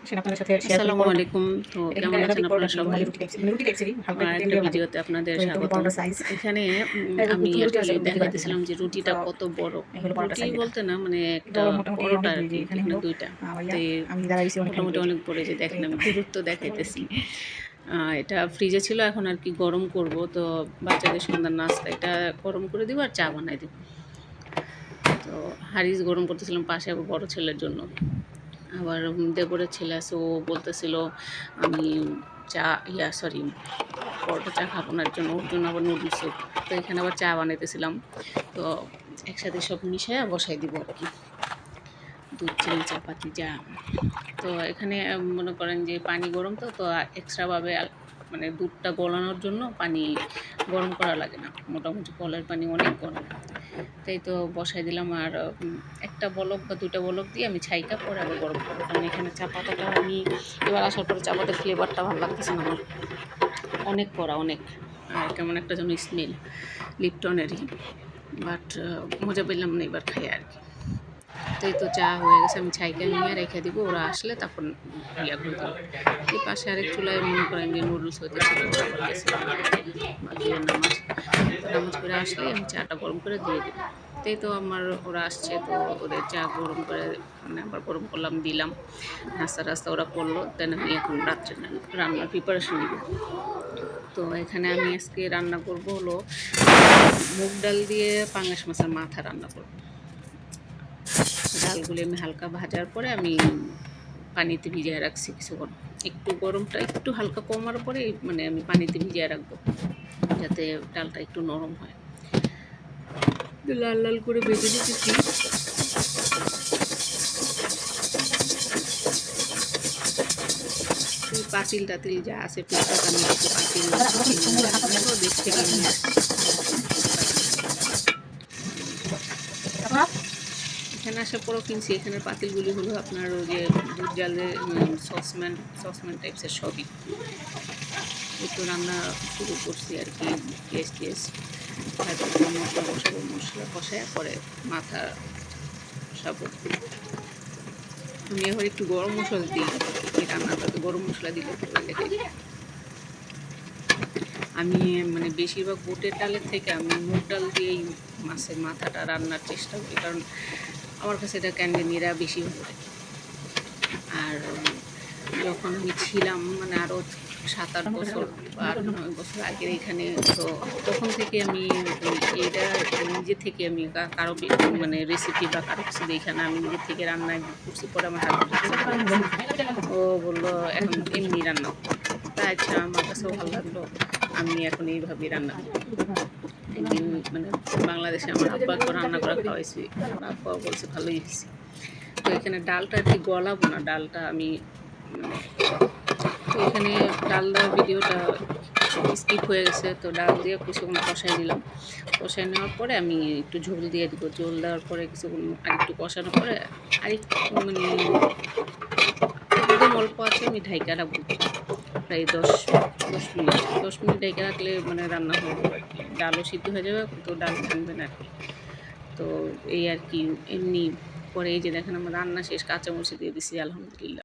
সেটা আপনাদের সাথে শেয়ার করি। আসসালামু আলাইকুম। তো কেমন আছেন আপনারা সবাই? রুটি টাইপসেরই হালকা একটু একটা তেল দিয়ে ভিডিওতে আপনাদের স্বাগতম। সাইজ এখানে আমি রুটি আর কি আছে রুটি বানাইতেছিলাম। দেখাইতেছিলাম যে রুটিটা কত বড়। এগুলো পরোটা রুটি সাইজ এটা। বলতে না মানে এটা একটা মোটামুটি পরোটা অনেক আর কি, এখানে এখানে হলো ২ টা। ভাইয়া তো আমি দাঁড়াইছি অনেকখানি মোটামুটি অনেক বড়, যে দেখেন আমি দূরত্ব দেখাইতেছি। এটা ফ্রিজে ছিল, এখন আর কি গরম করব। তো বাচ্চাদের সন্ধ্যার নাস্তা এটা গরম করে দিব আর চা বানাই দিব। তো হারিস গরম করতেছিলাম পাশে, আবার বড় ছেলের জন্য। আবার দেবরের ছেলে আছে, ও বলতেছিল আমি পরোটা চা খাবো না, জন্য ওর জন্য আবার নুডলস স্যুপ। তো এখানে আবার চা বানাইতেছিলাম। তো একসাথে সব মিশিয়ে বসাই দিব আর কি, দুধ চিনি চাপাতি চা। তো এখানে মনে করেন যে পানি গরম, তো তো এক্সট্রাভাবে মানে দুধটা গলানোর জন্য পানি গরম করা লাগে না, মোটামুটি কলের পানি অনেক গরম। তাই তো বসাই দিলাম, আর একটা বলক বা 2টা বলক দিয়ে আমি ছাইকা পরে আবার গরম করবো। কারণ এখানে চা পাতাটা আমি এবার আসার পরে চা পাতার ফ্লেভারটা ভালো লাগতেছে না আমার, অনেক কড়া অনেক, আর কেমন একটা যেন স্মেল লিপটনেরই। বাট মজা পেলাম না এবার খাই আর কি। তাই তো চা হয়ে গেছে, আমি ছাইকা নিয়ে রেখে দিব, ওরা আসলে তারপর ইয়া করে দেবো। এই পাশে আরেক চুলায় মনে করেন যে নুডলস হইতেছিল, ওরা আবার গেছে মাগরিবের নামাজ। নামাজ করে আসলে আমি চাটা গরম করে দিয়ে দেবো। তাই তো আমার ওরা আসছে, তো ওদের চা গরম করে মানে আবার গরম করলাম, দিলাম। নাস্তা ওরা করলো, দেন আমি এখন রাত্রে রান্নার প্রিপারেশন নিব। তো এখানে আমি আজকে রান্না করব হলো মুগ ডাল দিয়ে পাঙ্গাস মাছের মাথা রান্না করব। ডালগুলি আমি হালকা ভাজার পরে আমি পানিতে ভিজিয়ে রাখছি কিছুক্ষণ। একটু গরমটা একটু হালকা কমার পরে মানে আমি পানিতে ভিজিয়ে রাখবো, যাতে ডালটা একটু নরম হয়। লাল লাল করে ভেজে দিতেছি। পাতিল টাতিল যা আছে টুকটাক আমি একটু পাতিল দেশ থেকে নিয়ে আসছি। এখানে আসার পরও কিনছি। এখানের পাতিলগুলি হলো আপনার ওই যে দুধ জালের সসম্যান টাইপসের সবই। একটু রান্না শুরু করছি আর কি, পেঁয়াজ টিয়াজ তারপর মশলা কষায় পরে মাথা সাবো। আমি এবার একটু গরম মশলা দিই, এই রান্নাটাতে গরম মশলা দিলে আমি মানে বেশিরভাগ বুটের ডালের থেকে আমি মুগ ডাল দিয়েই মাছের মাথাটা রান্নার চেষ্টা করি, কারণ আমার কাছে এটা ক্যান্ডিনিরা বেশি ভালো লাগে। আর যখন আমি ছিলাম মানে আরও 7-8 বছর বা 8-9 বছর আগের এখানে, তো তখন থেকে আমি এটা নিজে থেকে আমি কারো মানে রেসিপি বা কারো কিছু দেখে না, আমি নিজের থেকে রান্না করছি। পরে আমার হাতে ও বললো এখন এমনি রান্না, তাই আচ্ছা আমার কাছেও ভালো লাগলো, আমি এখন এইভাবেই রান্না করি। একদিন মানে বাংলাদেশে আমার আব্বাকে রান্না করে খাওয়াইছি, আমার আব্বা বলছে ভালোই হয়েছে। তো এখানে ডালটা আর কি গলাবো না, ডালটা আমি মানে, তো এখানে ডাল দেওয়ার ভিডিওটা স্কিপ হয়ে গেছে। তো ডাল দিয়ে কিছুক্ষণ কষাই দিলাম, কষাই নেওয়ার পরে আমি একটু ঝোল দিয়ে দিব। ঝোল দেওয়ার পরে কিছুক্ষণ আরেকটু কষানোর পরে আরেকটু মানে একদম অল্প আছে আমি ঢাইকা রাখবো, প্রায় 10 মিনিট ঢেকে রাখলে মানে রান্না হয়ে যাবে আর কি, ডালও সিদ্ধ হয়ে যাবে, তো ডাল ভাঙবে না আর কি। তো এই আর কি, এমনি পরে এই যে দেখেন আমার রান্না শেষ, কাঁচামরিচ দিয়ে দিছি, আলহামদুলিল্লাহ।